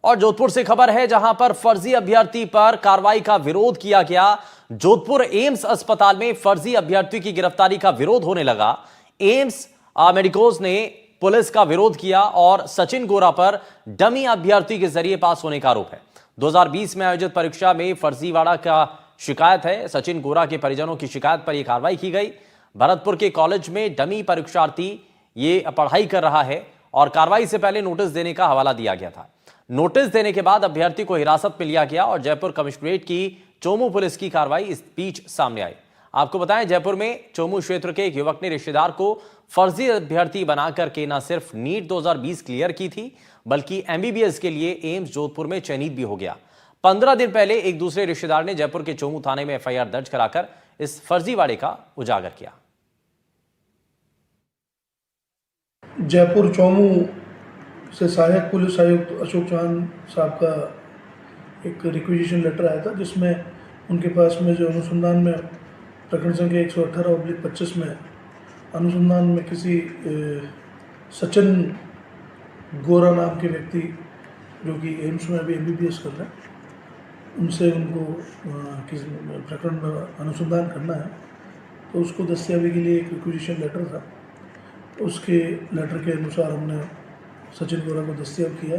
और जोधपुर से खबर है जहां पर फर्जी अभ्यर्थी पर कार्रवाई का विरोध किया गया। जोधपुर एम्स अस्पताल में फर्जी अभ्यर्थी की गिरफ्तारी का विरोध होने लगा। एम्स मेडिकोज ने पुलिस का विरोध किया और सचिन गोरा पर डमी अभ्यर्थी के जरिए पास होने का आरोप है। 2020 में आयोजित परीक्षा में फर्जीवाड़ा का शिकायत है। सचिन गोरा के परिजनों की शिकायत पर यह कार्रवाई की गई। भरतपुर के कॉलेज में डमी परीक्षार्थी ये पढ़ाई कर रहा है और कार्रवाई से पहले नोटिस देने का हवाला दिया गया था। नोटिस देने के बाद अभ्यर्थी को हिरासत में लिया गया और जयपुर कमिश्नरेट की चोमू पुलिस की कार्रवाई इस बीच सामने आई। आपको बताएं, जयपुर में चोमू क्षेत्र के एक युवक ने रिश्तेदार को फर्जी अभ्यर्थी बनाकर के न सिर्फ नीट 2020 क्लियर की थी, बल्कि एमबीबीएस के लिए एम्स जोधपुर में चयनित भी हो गया। 15 दिन पहले एक दूसरे रिश्तेदार ने जयपुर के चोमू थाने में एफआईआर दर्ज कराकर इस फर्जीवाड़े का उजागर किया। जयपुर चोमू से सहायक पुलिस आयुक्त अशोक चौहान साहब का एक रिक्विजिशन लेटर आया था, जिसमें उनके पास में जो अनुसंधान में प्रकरण संख्या 118/25 में अनुसंधान में किसी सचिन गोरा नाम के व्यक्ति जो कि एम्स में अभी एमबीबीएस कर रहे हैं, उनसे उनको किसी प्रकरण में अनुसंधान करना है, तो उसको दस्तावेज़ के लिए एक रिक्विजिशन लेटर था। उसके लेटर के अनुसार हमने सचिन गोरा को दस्तयाब किया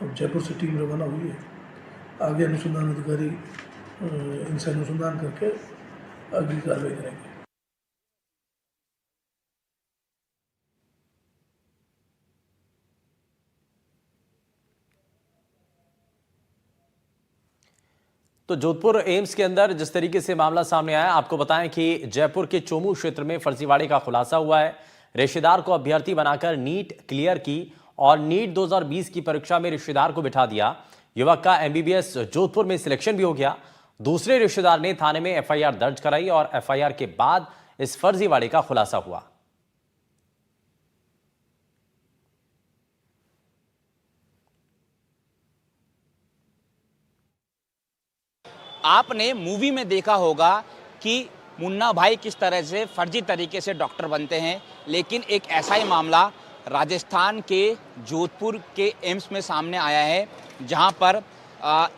और जयपुर से टीम रवाना हुई है। आगे अनुसंधान अधिकारी इनसे अनुसंधान करके अगली कार्रवाई करेंगे। तो जोधपुर एम्स के अंदर जिस तरीके से मामला सामने आया, आपको बताएं कि जयपुर के चोमू क्षेत्र में फर्जीवाड़े का खुलासा हुआ है। रिश्तेदार को अभ्यर्थी बनाकर नीट क्लियर की और नीट 2020 की परीक्षा में रिश्तेदार को बिठा दिया। युवक का एमबीबीएस जोधपुर में सिलेक्शन भी हो गया। दूसरे रिश्तेदार ने थाने में एफआईआर दर्ज कराई और एफआईआर के बाद इस फर्जीवाड़े का खुलासा हुआ। आपने मूवी में देखा होगा कि मुन्ना भाई किस तरह से फर्जी तरीके से डॉक्टर बनते हैं, लेकिन एक ऐसा ही मामला राजस्थान के जोधपुर के एम्स में सामने आया है, जहां पर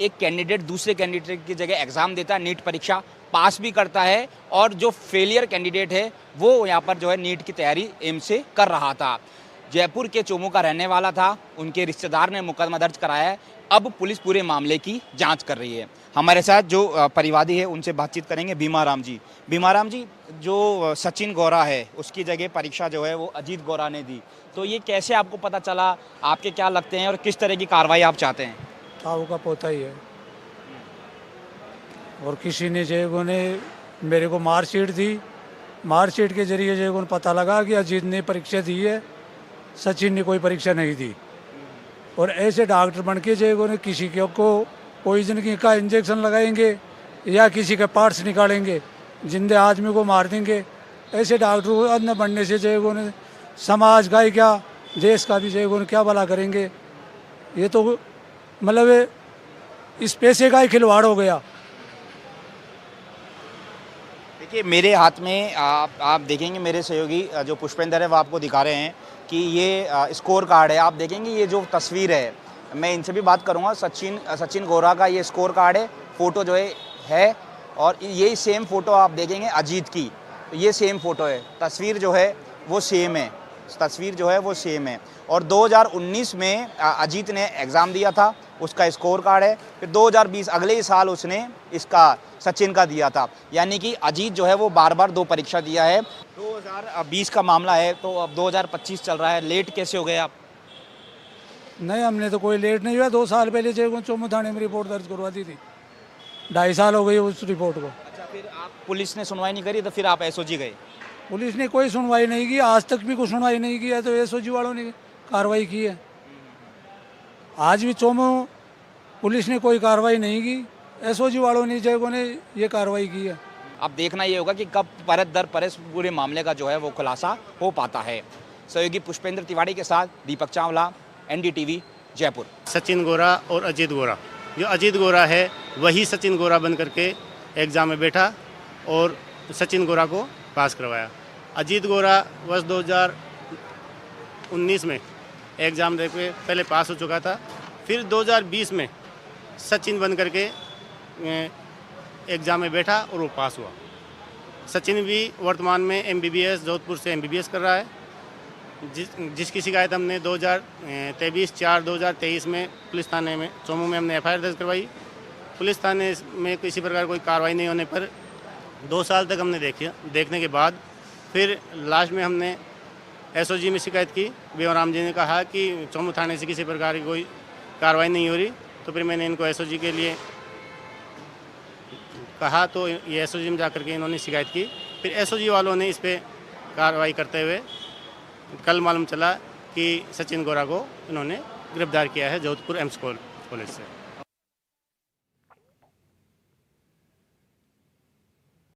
एक कैंडिडेट दूसरे कैंडिडेट की जगह एग्ज़ाम देता है, नीट परीक्षा पास भी करता है और जो फेलियर कैंडिडेट है वो यहां पर जो है नीट की तैयारी एम्स से कर रहा था। जयपुर के चोमू का रहने वाला था, उनके रिश्तेदार ने मुकदमा दर्ज कराया है। अब पुलिस पूरे मामले की जांच कर रही है। हमारे साथ जो परिवादी है उनसे बातचीत करेंगे। भीमाराम जी, जो सचिन गोरा है उसकी जगह परीक्षा जो है वो अजीत गोरा ने दी, तो ये कैसे आपको पता चला, आपके क्या लगते हैं और किस तरह की कार्रवाई आप चाहते हैं? ताऊ का पोता ही है और किसी ने जो ने मेरे को मार्कशीट दी, मार्कशीट के जरिए जो पता लगा कि अजीत ने परीक्षा दी है, सचिन ने कोई परीक्षा नहीं दी। और ऐसे डॉक्टर बन के जो ने किसी को पॉइजन का इंजेक्शन लगाएंगे या किसी के पार्ट्स निकालेंगे, जिंदे आदमी को मार देंगे। ऐसे डॉक्टरों को अन्य बनने से जो ने समाज का ही क्या देश का भी जो क्या भला करेंगे। ये तो मतलब इस पैसे का ही खिलवाड़ हो गया। देखिए मेरे हाथ में आप देखेंगे, मेरे सहयोगी जो पुष्पेंद्र है वो आपको दिखा रहे हैं कि ये स्कोर कार्ड है। आप देखेंगे ये जो तस्वीर है, मैं इनसे भी बात करूंगा। सचिन गोरा का ये स्कोर कार्ड है, फ़ोटो जो है और ये सेम फ़ोटो आप देखेंगे अजीत की, ये सेम फ़ोटो है। तस्वीर जो है वो सेम है। और 2019 में अजीत ने एग्ज़ाम दिया था, उसका स्कोर कार्ड है। फिर 2020 अगले ही साल उसने इसका सचिन का दिया था। यानी कि अजीत जो है वो बार बार 2 परीक्षा दिया है। 2020 का मामला है तो अब 2025 चल रहा है, लेट कैसे हो गए आप? नहीं, हमने तो कोई लेट नहीं हुआ। 2 साल पहले जो चोमू थाने में रिपोर्ट दर्ज करवा दी थी, 2.5 साल हो गई उस रिपोर्ट को। अच्छा, फिर आप पुलिस ने सुनवाई नहीं करी तो फिर आप एसओजी गए? पुलिस ने कोई सुनवाई नहीं की, आज तक भी कोई सुनवाई नहीं की है, तो एसओजी वालों ने कार्रवाई की है। आज भी चोमू पुलिस ने कोई कार्रवाई नहीं की, एसओजी वालों ने ये कार्रवाई की है। अब देखना ये होगा कि कब परत दर परत पूरे मामले का जो है वो खुलासा हो पाता है। सहयोगी पुष्पेंद्र तिवारी के साथ दीपक चावला, एनडीटीवी, जयपुर। सचिन गोरा और अजीत गोरा, जो अजीत गोरा है वही सचिन गोरा बन करके एग्ज़ाम में बैठा और सचिन गोरा को पास करवाया। अजीत गोरा वर्ष 2019 में एग्ज़ाम दे के पहले पास हो चुका था, फिर 2020 में सचिन बन करके एग्ज़ाम में बैठा और वो पास हुआ। सचिन भी वर्तमान में MBBS जोधपुर से MBBS कर रहा है। जिसकी शिकायत हमने 2023 में पुलिस थाने में चोमू में हमने FIR दर्ज करवाई। पुलिस थाने में किसी प्रकार कोई कार्रवाई नहीं होने पर 2 साल तक हमने देखने के बाद फिर लास्ट में हमने SOG में शिकायत की। बेवराम जी ने कहा कि चोमू थाने से किसी प्रकार की कोई कार्रवाई नहीं हो रही, तो फिर मैंने इनको SOG के लिए कहा, तो ये SOG में जाकर के इन्होंने शिकायत की। फिर SOG वालों ने इस पर कार्रवाई करते हुए कल मालूम चला कि सचिन गोरा को इन्होंने गिरफ्तार किया है जोधपुर एम्स कॉलेज से।